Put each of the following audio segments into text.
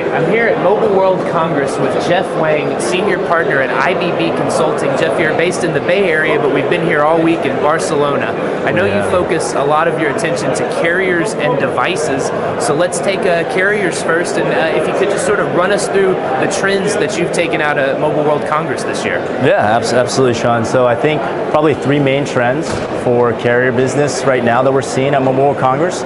I'm here at Mobile World Congress with Jeff Wang, Senior Partner at IBB Consulting. Jeff, you're based in the Bay Area, but we've been here all week in Barcelona. I know you focus a lot of your attention to carriers and devices, so let's take carriers first, and if you could just sort of run us through the trends that you've taken out of Mobile World Congress this year. Yeah, absolutely, Sean. So I think probably three main trends for carrier business right now that we're seeing at Mobile World Congress.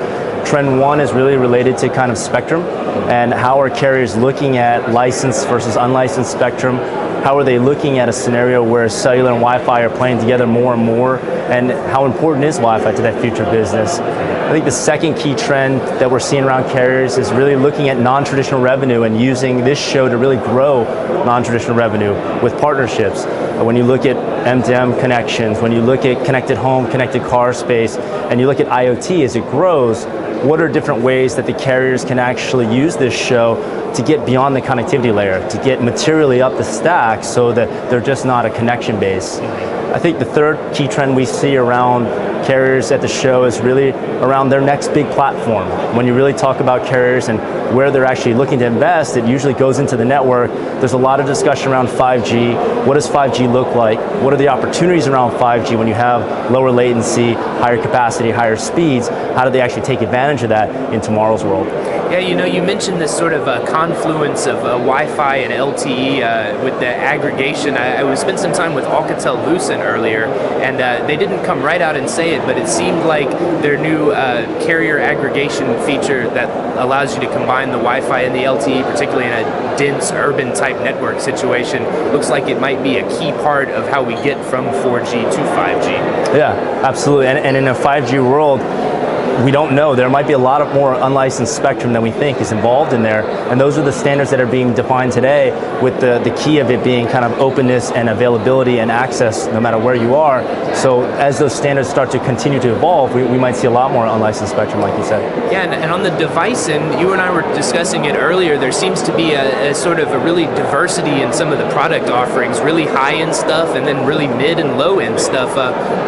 Trend one is really related to kind of spectrum and how are carriers looking at licensed versus unlicensed spectrum. How are they looking at a scenario where cellular and Wi-Fi are playing together more and more, and how important is Wi-Fi to that future business? I think the second key trend that we're seeing around carriers is really looking at non-traditional revenue and using this show to really grow non-traditional revenue with partnerships. When you look at M2M connections, when you look at connected home, connected car space, and you look at IoT as it grows, what are different ways that the carriers can actually use this show to get beyond the connectivity layer, to get materially up the stack so that they're just not a connection base. I think the third key trend we see around carriers at the show is really around their next big platform. When you really talk about carriers and where they're actually looking to invest, it usually goes into the network. There's a lot of discussion around 5G. What does 5G look like? What are the opportunities around 5G when you have lower latency, higher capacity, higher speeds? How do they actually take advantage of that in tomorrow's world? Yeah, you know, you mentioned this sort of confluence of Wi-Fi and LTE with the aggregation. I spent some time with Alcatel-Lucent earlier, and they didn't come right out and say it, but it seemed like their new carrier aggregation feature that allows you to combine the Wi-Fi and the LTE, particularly in a dense urban type network situation, looks like it might be a key part of how we get from 4G to 5G. Yeah, absolutely. And in a 5G world, we don't know. There might be a lot of more unlicensed spectrum than we think is involved in there, and those are the standards that are being defined today, with the key of it being kind of openness and availability and access no matter where you are. So as those standards start to continue to evolve, we might see a lot more unlicensed spectrum, like you said. Yeah, and on the device end, you and I were discussing it earlier, there seems to be a sort of a really diversity in some of the product offerings, really high-end stuff and then really mid and low-end stuff.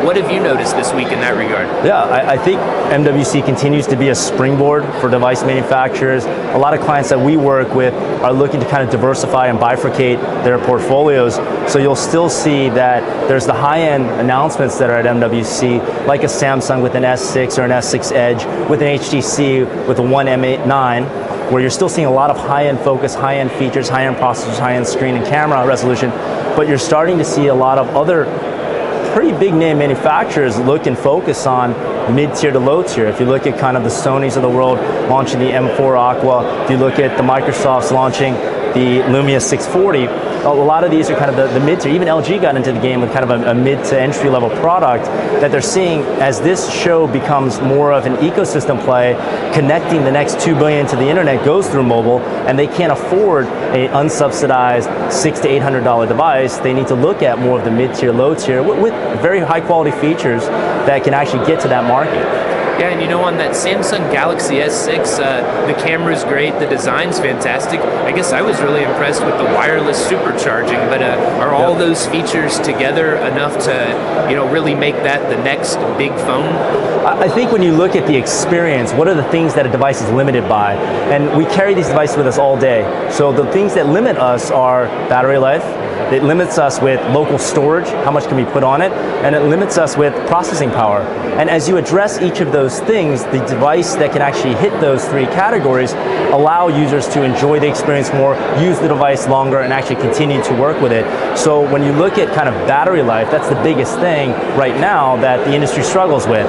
What have you noticed this week in that regard? Yeah, I think MWC continues to be a springboard for device manufacturers. A lot of clients that we work with are looking to kind of diversify and bifurcate their portfolios. So you'll still see that there's the high-end announcements that are at MWC, like a Samsung with an S6 or an S6 Edge, with an HTC with a One M9, where you're still seeing a lot of high-end focus, high-end features, high-end processors, high-end screen and camera resolution, but you're starting to see a lot of other pretty big name manufacturers look and focus on mid-tier to low-tier. If you look at kind of the Sonys of the world launching the M4 Aqua, if you look at the Microsofts launching the Lumia 640, a lot of these are kind of the mid-tier. Even LG got into the game with kind of a mid to entry level product that they're seeing as this show becomes more of an ecosystem play, connecting the next 2 billion to the internet goes through mobile, and they can't afford an unsubsidized $600 to $800 device. They need to look at more of the mid-tier, low-tier with very high quality features that can actually get to that market. Yeah, and you know, on that Samsung Galaxy S6, the camera's great, the design's fantastic. I guess I was really impressed with the wireless supercharging, but are all those features together enough to, you know, really make that the next big phone? I think when you look at the experience, what are the things that a device is limited by? And we carry these devices with us all day. So the things that limit us are battery life. It limits us with local storage, how much can we put on it, and it limits us with processing power. And as you address each of those things, the device that can actually hit those three categories allow users to enjoy the experience more, use the device longer, and actually continue to work with it. So when you look at kind of battery life, that's the biggest thing right now that the industry struggles with.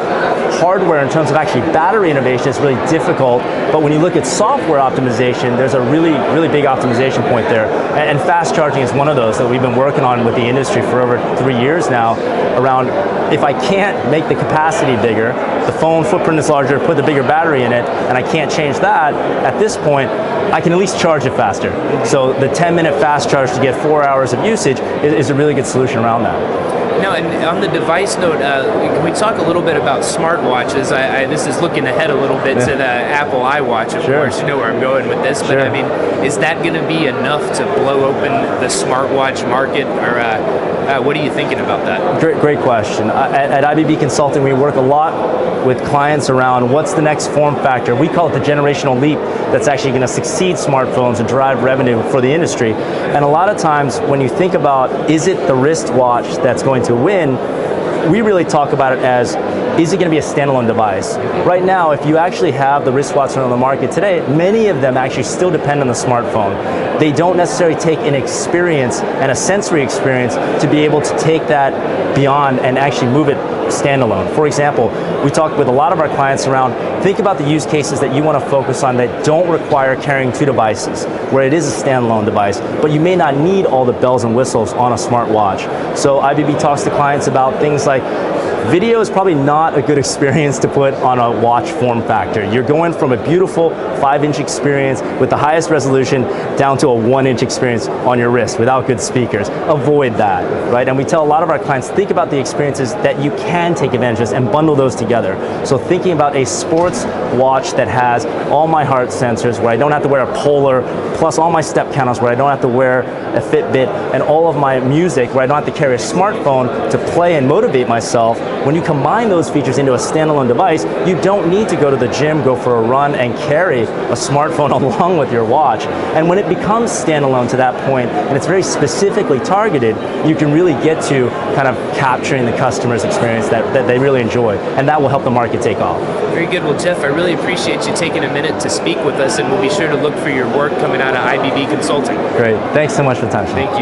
Hardware in terms of actually battery innovation is really difficult, but when you look at software optimization, there's a really, really big optimization point there. And fast charging is one of those that we've been working on with the industry for over 3 years now, around if I can't make the capacity bigger, the phone footprint is larger, put the bigger battery in it, and I can't change that, at this point, I can at least charge it faster. So the 10-minute fast charge to get 4 hours of usage is a really good solution around that. Now, and on the device note, can we talk a little bit about smartwatches? This is looking ahead a little bit to the Apple iWatch, of course. You know where I'm going with this, but I mean, Is that going to be enough to blow open the smartwatch market, or what are you thinking about that? Great question. At IBB Consulting, we work a lot with clients around what's the next form factor. We call it the generational leap that's actually going to succeed smartphones and drive revenue for the industry. And a lot of times when you think about, is it the wristwatch that's going to win, we really talk about it as, is it going to be a standalone device? Right now, if you actually have the wristwatches on the market today, many of them actually still depend on the smartphone. They don't necessarily take an experience and a sensory experience to be able to take that beyond and actually move it standalone. For example, we talk with a lot of our clients around, think about the use cases that you want to focus on that don't require carrying two devices, where it is a standalone device, but you may not need all the bells and whistles on a smartwatch. So IBB talks to clients about things like, video is probably not a good experience to put on a watch form factor. You're going from a beautiful 5-inch experience with the highest resolution down to a 1-inch experience on your wrist without good speakers. Avoid that, right? And we tell a lot of our clients, think about the experiences that you can take advantage of and bundle those together. So thinking about a sports watch that has all my heart sensors, where I don't have to wear a Polar, plus all my step counters, where I don't have to wear a Fitbit, and all of my music, where I don't have to carry a smartphone to play and motivate myself. When you combine those features into a standalone device, you don't need to go to the gym, go for a run, and carry a smartphone along with your watch. And when it becomes standalone to that point, and it's very specifically targeted, you can really get to kind of capturing the customer's experience that they really enjoy, and that will help the market take off. Very good. Well, Jeff, I really appreciate you taking a minute to speak with us, and we'll be sure to look for your work coming out of IBB Consulting. Great. Thanks so much for the time. Thank you.